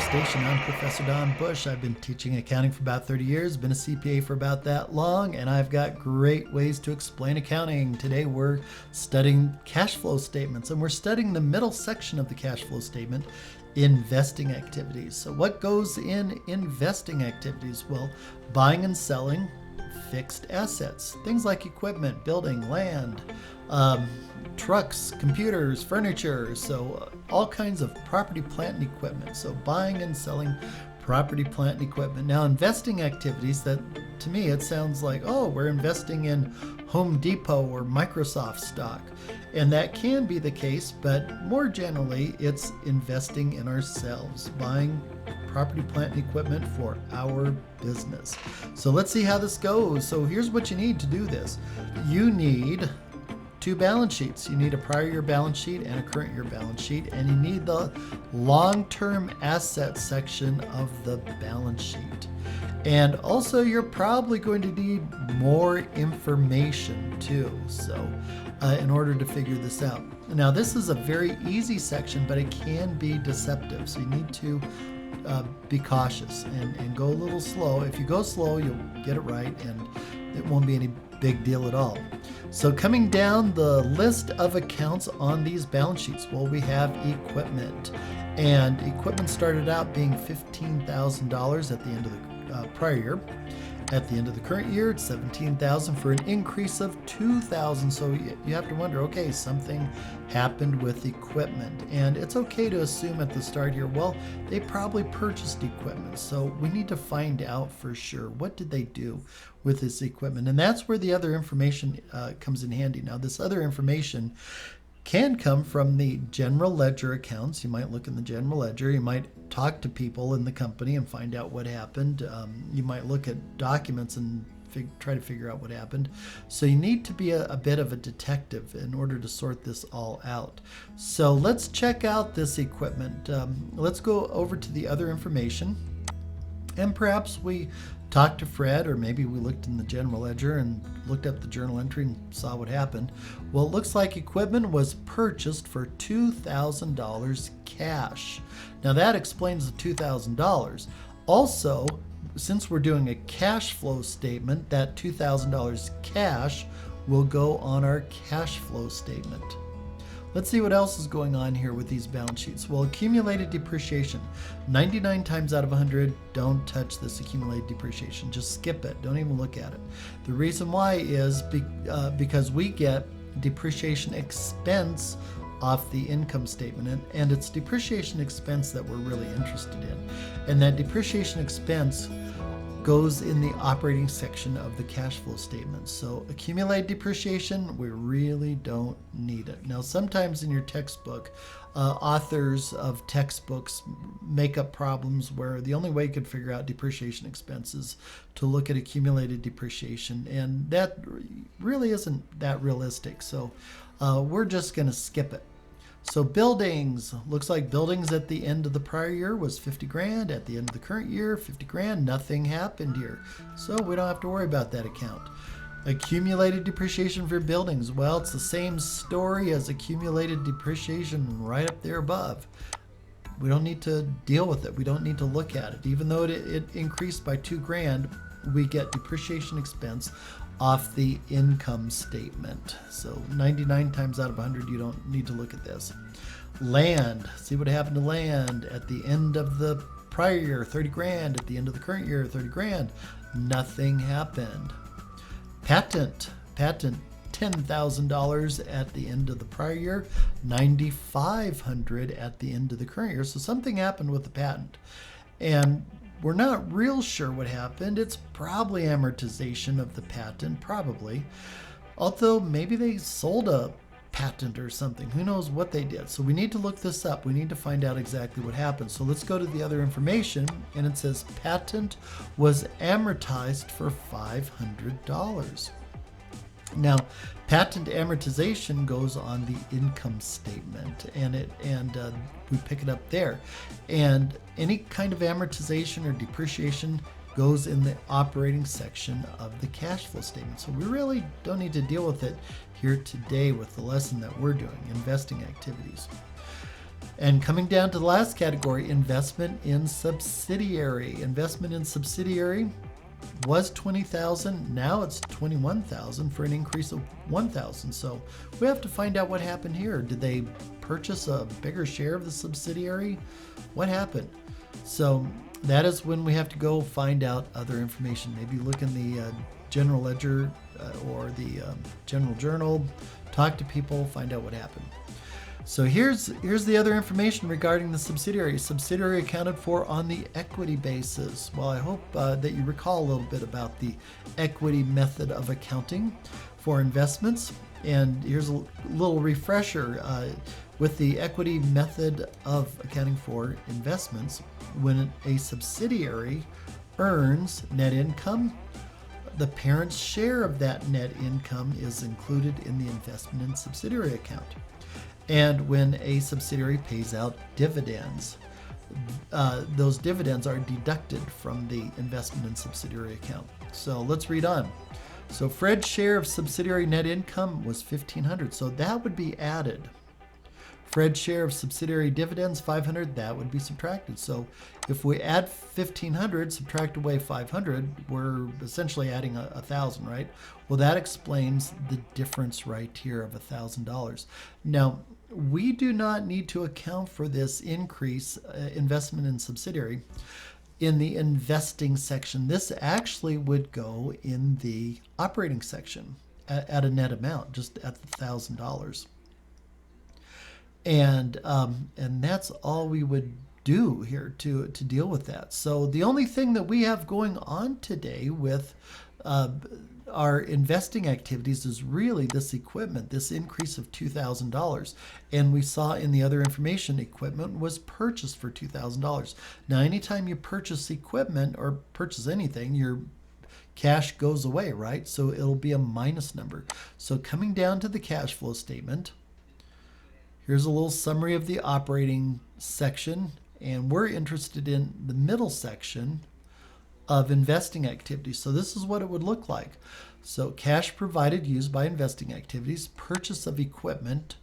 station. I'm Professor Don Bush. I've been teaching accounting for about 30 years, been a CPA for about that long, and I've got great ways to explain accounting. Today we're studying cash flow statements, and we're studying the middle section of the cash flow statement, investing activities. So what goes in investing activities? Well, buying and selling fixed assets, things like equipment, building, land, trucks, computers, furniture, so all kinds of property, plant, and equipment. So buying and selling property, plant, and equipment. Now, investing activities, that to me it sounds like, oh, we're investing in Home Depot or Microsoft stock. And that can be the case, but more generally, it's investing in ourselves, buying property, plant, and equipment for our business. So let's see how this goes. So here's what you need to do this. You need two balance sheets. You need a prior year balance sheet and a current year balance sheet, and you need the long-term asset section of the balance sheet. And also you're probably going to need more information too, so in order to figure this out. Now this is a very easy section, but it can be deceptive, so you need to be cautious and go a little slow. If you go slow, you'll get it right and it won't be any big deal at all. So coming down the list of accounts on these balance sheets, well, we have equipment, and equipment started out being $15,000 at the end of the prior year. At the end of the current year, it's $17,000 for an increase of $2,000. So you have to wonder, okay, something happened with equipment. And it's okay to assume at the start here, well, they probably purchased equipment. So we need to find out for sure, what did they do with this equipment? And that's where the other information comes in handy. Now, this other information can come from the general ledger accounts. You might look in the general ledger. You might talk to people in the company and find out what happened. You might look at documents and try to figure out what happened. So you need to be a bit of a detective in order to sort this all out. So let's check out this equipment. Let's go over to the other information. And perhaps we talked to Fred, or maybe we looked in the general ledger and looked up the journal entry and saw what happened. Well, it looks like equipment was purchased for $2,000 cash. Now that explains the $2,000. Also, since we're doing a cash flow statement, that $2,000 cash will go on our cash flow statement. Let's see what else is going on here with these balance sheets. Well, accumulated depreciation. 99 times out of 100, don't touch this accumulated depreciation. Just skip it. Don't even look at it. The reason why is because we get depreciation expense off the income statement, and it's depreciation expense that we're really interested in. And that depreciation expense goes in the operating section of the cash flow statement. So accumulated depreciation, we really don't need it. Now, sometimes in your textbook, authors of textbooks make up problems where the only way you could figure out depreciation expense is to look at accumulated depreciation, and that really isn't that realistic. So we're just going to skip it. So buildings, looks like buildings at the end of the prior year was 50 grand. At the end of the current year, 50 grand. Nothing happened here. So we don't have to worry about that account. Accumulated depreciation for buildings. Well, it's the same story as accumulated depreciation right up there above. We don't need to deal with it. We don't need to look at it. Even though it increased by 2 grand, we get depreciation expense off the income statement. So 99 times out of 100, you don't need to look at this. Land, see what happened to land at the end of the prior year, 30 grand. At the end of the current year, 30 grand. Nothing happened. Patent, $10,000 at the end of the prior year, $9,500 at the end of the current year. So something happened with the patent. And we're not real sure what happened. It's probably amortization of the patent, probably. Although maybe they sold a patent or something. Who knows what they did? So we need to look this up. We need to find out exactly what happened. So let's go to the other information, and it says patent was amortized for $500. Now, patent amortization goes on the income statement, and we pick it up there. And any kind of amortization or depreciation goes in the operating section of the cash flow statement. So we really don't need to deal with it here today with the lesson that we're doing, investing activities. And coming down to the last category, investment in subsidiary. Investment in subsidiary was $20,000. Now it's $21,000 for an increase of $1,000. So we have to find out what happened here. Did they purchase a bigger share of the subsidiary? What happened? So that is when we have to go find out other information. Maybe look in the general ledger or the general journal, talk to people, find out what happened. So here's the other information regarding the subsidiary. Subsidiary accounted for on the equity basis. Well, I hope that you recall a little bit about the equity method of accounting for investments. And here's a little refresher. With the equity method of accounting for investments, when a subsidiary earns net income, the parent's share of that net income is included in the investment in subsidiary account. And when a subsidiary pays out dividends, those dividends are deducted from the investment in subsidiary account. So let's read on. So Fred's share of subsidiary net income was $1,500, so that would be added. Fred's share of subsidiary dividends, $500, that would be subtracted. So if we add $1,500, subtract away $500, we're essentially adding $1,000, right? Well, that explains the difference right here of $1,000. Now, we do not need to account for this increase investment in subsidiary in the investing section. This actually would go in the operating section at a net amount, just at the $1,000. And that's all we would do here to deal with that. So the only thing that we have going on today with our investing activities is really this equipment, this increase of $2,000. And we saw in the other information, equipment was purchased for $2,000. Now, anytime you purchase equipment or purchase anything, your cash goes away, right? So it'll be a minus number. So coming down to the cash flow statement, here's a little summary of the operating section, and we're interested in the middle section of investing activities. So this is what it would look like. So cash provided used by investing activities, purchase of equipment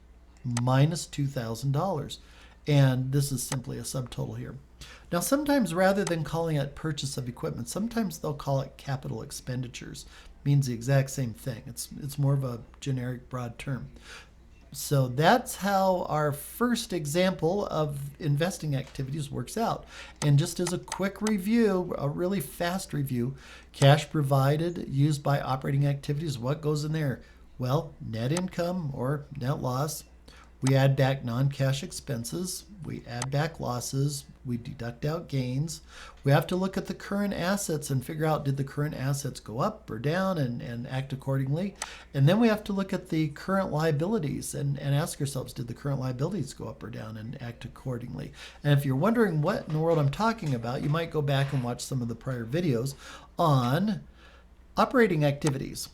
minus $2,000. And this is simply a subtotal here. Now, sometimes rather than calling it purchase of equipment, sometimes they'll call it capital expenditures. Means the exact same thing. It's more of a generic broad term. So that's how our first example of investing activities works out. And just as a quick review, a really fast review, cash provided used by operating activities, what goes in there? Well, net income or net loss. We add back non-cash expenses. We add back losses. We deduct out gains. We have to look at the current assets and figure out, did the current assets go up or down, and act accordingly. And then we have to look at the current liabilities and ask ourselves, did the current liabilities go up or down, and act accordingly. And if you're wondering what in the world I'm talking about, you might go back and watch some of the prior videos on operating activities.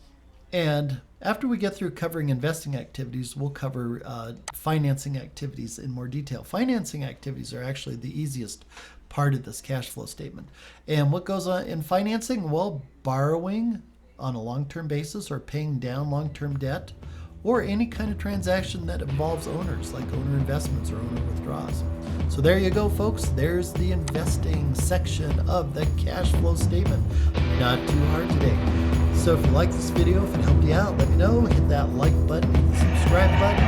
And after we get through covering investing activities, we'll cover financing activities in more detail. Financing activities are actually the easiest part of this cash flow statement. And what goes on in financing? Well, borrowing on a long-term basis or paying down long-term debt, or any kind of transaction that involves owners, like owner investments or owner withdrawals. So there you go, folks. There's the investing section of the cash flow statement. Not too hard today. So if you like this video, if it helped you out, let me know. Hit that like button, hit the subscribe button,